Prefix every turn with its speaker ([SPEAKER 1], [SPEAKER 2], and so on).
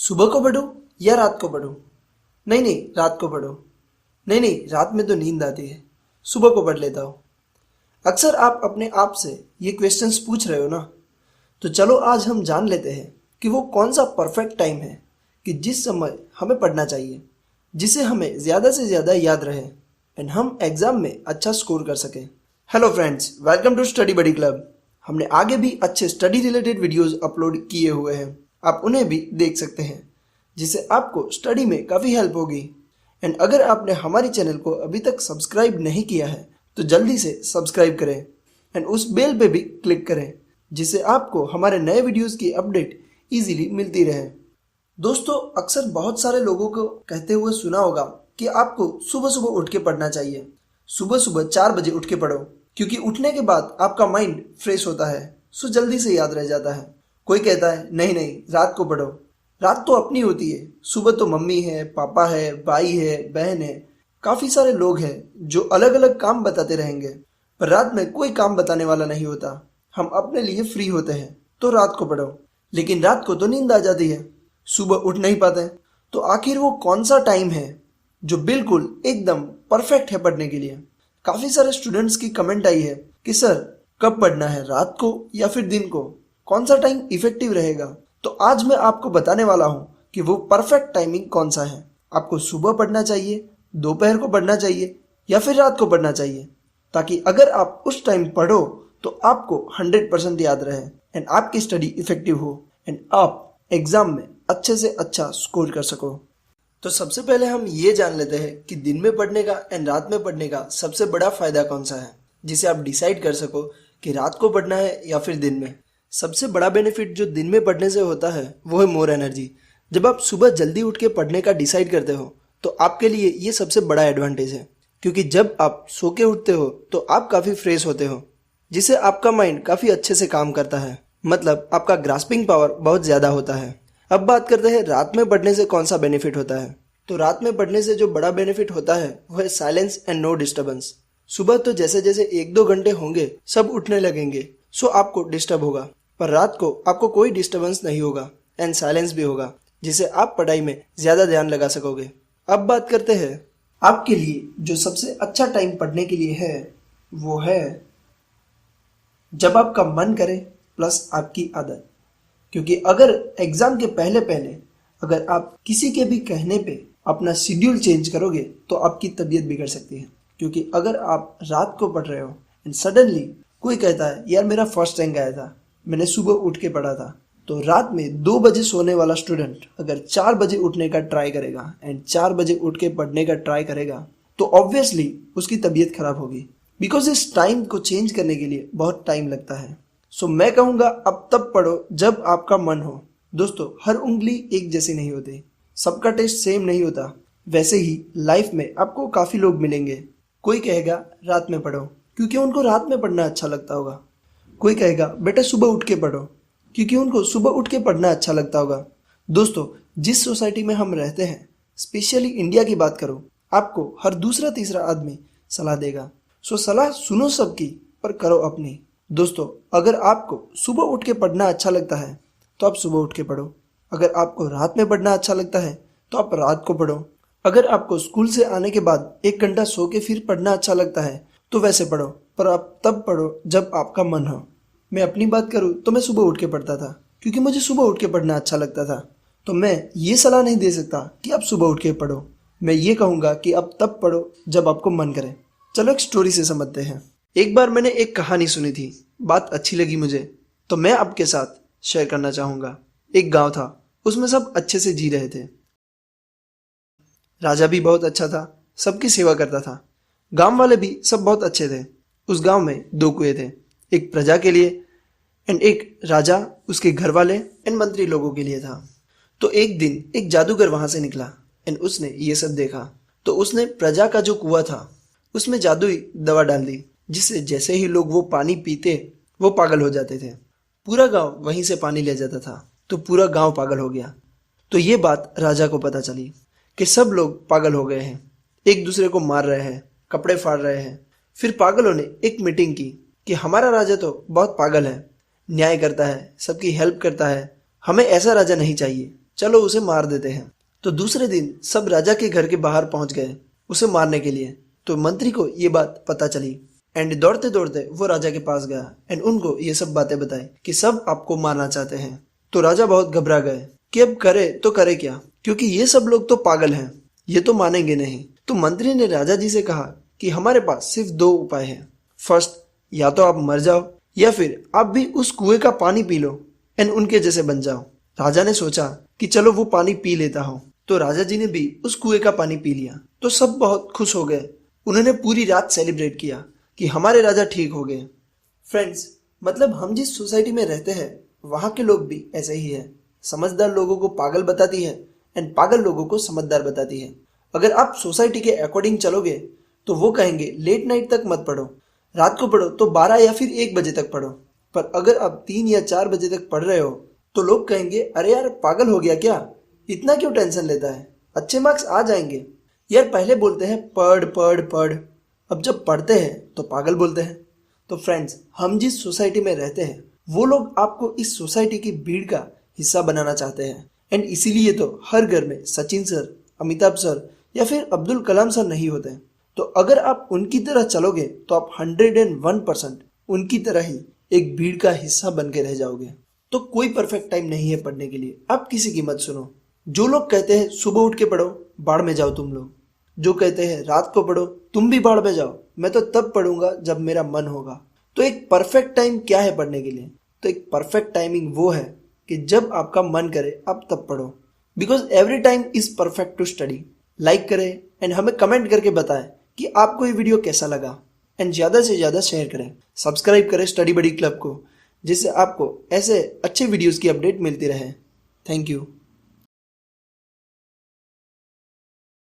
[SPEAKER 1] सुबह को पढूं या रात को पढूं? नहीं नहीं, रात को पढो। नहीं नहीं, रात में तो नींद आती है, सुबह को पढ़ लेता हूँ। अक्सर आप अपने आप से ये क्वेश्चंस पूछ रहे हो ना। तो चलो आज हम जान लेते हैं कि वो कौन सा परफेक्ट टाइम है कि जिस समय हमें पढ़ना चाहिए, जिसे हमें ज़्यादा से ज़्यादा याद रहे एंड हम एग्ज़ाम में अच्छा स्कोर कर सकें। Hello friends, welcome to study buddy club. हमने आगे भी अच्छे स्टडी रिलेटेड वीडियोस अपलोड किए हुए हैं, आप उन्हें भी देख सकते हैं, जिससे आपको स्टडी में काफ़ी हेल्प होगी। एंड अगर आपने हमारे चैनल को अभी तक सब्सक्राइब नहीं किया है तो जल्दी से सब्सक्राइब करें एंड उस बेल पे भी क्लिक करें, जिससे आपको हमारे नए वीडियोस की अपडेट इजीली मिलती रहे। दोस्तों, अक्सर बहुत सारे लोगों को कहते हुए सुना होगा कि आपको सुबह सुबह उठ के पढ़ना चाहिए। सुबह सुबह 4 बजे उठ के पढ़ो, क्योंकि उठने के बाद आपका माइंड फ्रेश होता है, सो जल्दी से याद रह जाता है। कोई कहता है नहीं नहीं, रात को पढ़ो। रात तो अपनी होती है, सुबह तो मम्मी है, पापा है, भाई है, बहन है, काफ़ी सारे लोग हैं जो अलग अलग काम बताते रहेंगे, पर रात में कोई काम बताने वाला नहीं होता। हम अपने लिए फ्री होते हैं, तो रात को पढ़ो। लेकिन रात को तो नींद आ जाती है, सुबह उठ नहीं पाते। तो आखिर वो कौन सा टाइम है जो बिल्कुल एकदम परफेक्ट है पढ़ने के लिए? काफ़ी सारे स्टूडेंट्स की कमेंट आई है कि सर, कब पढ़ना है, रात को या फिर दिन को? कौन सा टाइम इफेक्टिव रहेगा? तो आज मैं आपको बताने वाला हूँ कि वो परफेक्ट टाइमिंग कौन सा है। आपको सुबह पढ़ना चाहिए, दोपहर को पढ़ना चाहिए या फिर रात को पढ़ना चाहिए, ताकि अगर आप उस टाइम पढ़ो तो आपको 100% याद रहे एंड आपकी स्टडी इफेक्टिव हो एंड आप एग्जाम में अच्छे से अच्छा स्कोर कर सको। तो सबसे पहले हम ये जान लेते हैं कि दिन में पढ़ने का एंड रात में पढ़ने का सबसे बड़ा फायदा कौन सा है, जिसे आप डिसाइड कर सको कि रात को पढ़ना है या फिर दिन में। सबसे बड़ा बेनिफिट जो दिन में पढ़ने से होता है वो है मोर एनर्जी। जब आप सुबह जल्दी उठ के पढ़ने का डिसाइड करते हो तो आपके लिए ये सबसे बड़ा एडवांटेज है, क्योंकि जब आप सो के उठते हो तो आप काफ़ी फ्रेश होते हो, जिससे आपका माइंड काफ़ी अच्छे से काम करता है, मतलब आपका ग्रास्पिंग पावर बहुत ज़्यादा होता है। अब बात करते हैं रात में पढ़ने से कौन सा बेनिफिट होता है। तो रात में पढ़ने से जो बड़ा बेनिफिट होता है वो है साइलेंस एंड नो डिस्टर्बेंस। सुबह तो जैसे जैसे 1-2 घंटे होंगे सब उठने लगेंगे, सो आपको डिस्टर्ब होगा, पर रात को आपको कोई डिस्टर्बेंस नहीं होगा एंड साइलेंस भी होगा, जिससे आप पढ़ाई में ज़्यादा ध्यान लगा सकोगे। अब बात करते हैं आपके लिए जो सबसे अच्छा टाइम पढ़ने के लिए है, वो है जब आपका मन करे प्लस आपकी आदत। क्योंकि अगर एग्ज़ाम के पहले पहले अगर आप किसी के भी कहने पे अपना शेड्यूल चेंज करोगे तो आपकी तबीयत बिगड़ सकती है। क्योंकि अगर आप रात को पढ़ रहे हो एंड सडनली कोई कहता है यार मेरा फर्स्ट रैंक आया था, मैंने सुबह उठ के पढ़ा था, तो रात में 2 बजे सोने वाला स्टूडेंट अगर 4 बजे उठने का ट्राई करेगा एंड 4 बजे उठ के पढ़ने का ट्राई करेगा तो ऑब्वियसली उसकी तबीयत खराब होगी, बिकॉज इस टाइम को चेंज करने के लिए बहुत टाइम लगता है। सो मैं कहूँगा अब तब पढ़ो जब आपका मन हो। दोस्तों, हर उंगली एक जैसी नहीं होती, सबका टेस्ट सेम नहीं होता। वैसे ही लाइफ में आपको काफ़ी लोग मिलेंगे। कोई कहेगा रात में पढ़ो क्योंकि उनको रात में पढ़ना अच्छा लगता होगा। कोई कहेगा बेटा सुबह उठ के पढ़ो क्योंकि उनको सुबह उठ के पढ़ना अच्छा लगता होगा। दोस्तों, जिस सोसाइटी में हम रहते हैं, स्पेशली इंडिया की बात करो, आपको हर दूसरा तीसरा आदमी सलाह देगा। सो सलाह सुनो सबकी पर करो अपनी। दोस्तों, अगर आपको सुबह उठ के पढ़ना अच्छा लगता है तो आप सुबह उठ के पढ़ो। अगर आपको रात में पढ़ना अच्छा लगता है तो आप रात को पढ़ो। अगर आपको स्कूल से आने के बाद 1 घंटा सो के फिर पढ़ना अच्छा लगता है तो वैसे पढ़ो, पर आप तब पढ़ो जब आपका मन हो। मैं अपनी बात करूँ तो मैं सुबह उठ के पढ़ता था क्योंकि मुझे सुबह उठ के पढ़ना अच्छा लगता था। तो मैं ये सलाह नहीं दे सकता कि आप सुबह उठ के पढ़ो। मैं ये कहूँगा कि आप तब पढ़ो जब आपको मन करे। चलो एक स्टोरी से समझते हैं। एक बार मैंने एक कहानी सुनी थी, बात अच्छी लगी मुझे, तो मैं आपके साथ शेयर करना चाहूँगा। एक गांव था, उसमें सब अच्छे से जी रहे थे। राजा भी बहुत अच्छा था, सबकी सेवा करता था। गांव वाले भी सब बहुत अच्छे थे। उस गांव में 2 कुएं थे, एक प्रजा के लिए एंड एक राजा, उसके घर वाले एंड मंत्री लोगों के लिए था। तो एक दिन एक जादूगर वहां से निकला एंड उसने ये सब देखा। तो उसने प्रजा का जो कुआं था उसमें जादुई दवा डाल दी, जिससे जैसे ही लोग वो पानी पीते वो पागल हो जाते थे। पूरा गांव वहीं से पानी ले जाता था, तो पूरा गांव पागल हो गया। तो ये बात राजा को पता चली कि सब लोग पागल हो गए हैं, एक दूसरे को मार रहे हैं, कपड़े फाड़ रहे हैं। फिर पागलों ने एक मीटिंग की कि हमारा राजा तो बहुत पागल है, न्याय करता है, सबकी हेल्प करता है, हमें ऐसा राजा नहीं चाहिए। चलो उसे मार देते हैं। तो दूसरे दिन सब राजा के घर के बाहर पहुंच गए उसे मारने के लिए। तो मंत्री को ये बात पता चली एंड दौड़ते दौड़ते वो राजा के पास गया एंड उनको ये सब बातें बताई कि सब आपको मारना चाहते हैं। तो राजा बहुत घबरा गए कि अब करे तो करे क्या, क्योंकि ये सब लोग तो पागल हैं, ये तो मानेंगे नहीं। तो मंत्री ने राजा जी से कहा कि हमारे पास सिर्फ दो उपाय हैं। फर्स्ट, या तो आप मर जाओ या फिर आप भी उस कुएं का पानी पी लो एंड उनके जैसे बन जाओ। राजा ने सोचा कि चलो वो पानी पी लेता हूँ। तो राजा जी ने भी उस कुएं का पानी पी लिया। तो सब बहुत खुश हो गए। उन्होंने पूरी रात सेलिब्रेट किया कि हमारे राजा ठीक हो गए। फ्रेंड्स, मतलब हम जिस सोसाइटी में रहते हैं वहाँ के लोग भी ऐसे ही है। समझदार लोगों को पागल बताती है एंड पागल लोगों को समझदार बताती है। अगर आप सोसाइटी के अकॉर्डिंग चलोगे तो वो कहेंगे लेट नाइट तक मत पढ़ो, रात को पढ़ो तो 12 या फिर 1 बजे तक पढ़ो। पर अगर आप 3 या 4 बजे तक पढ़ रहे हो तो लोग कहेंगे अरे यार पागल हो गया क्या, इतना क्यों टेंशन लेता है, अच्छे मार्क्स आ जाएंगे। यार पहले बोलते हैं पढ़ पढ़ पढ़, अब जब पढ़ते हैं तो पागल बोलते हैं। तो फ्रेंड्स, हम जिस सोसाइटी में रहते हैं वो लोग आपको इस सोसाइटी की भीड़ का हिस्सा बनाना चाहते हैं एंड इसीलिए तो हर घर में सचिन सर, अमिताभ सर या फिर अब्दुल कलाम सर नहीं होते। तो अगर आप उनकी तरह चलोगे तो आप 101% उनकी तरह ही एक भीड़ का हिस्सा बन के रह जाओगे। तो कोई परफेक्ट टाइम नहीं है पढ़ने के लिए, आप किसी की मत सुनो। जो लोग कहते हैं सुबह उठ के पढ़ो, बाढ़ में जाओ तुम लोग। जो कहते हैं रात को पढ़ो, तुम भी बाढ़ में जाओ, मैं तो तब पढ़ूंगा जब मेरा मन होगा। तो एक परफेक्ट टाइम क्या है पढ़ने के लिए? तो एक परफेक्ट टाइमिंग वो है कि जब आपका मन करे आप तब पढ़ो, because every time is perfect to study. Like करें एंड हमें कमेंट करके बताएं कि आपको ये वीडियो कैसा लगा एंड ज़्यादा से ज़्यादा शेयर करें। सब्सक्राइब करें स्टडी बडी क्लब को, जिससे आपको ऐसे अच्छे वीडियोस की अपडेट मिलती रहे। Thank you.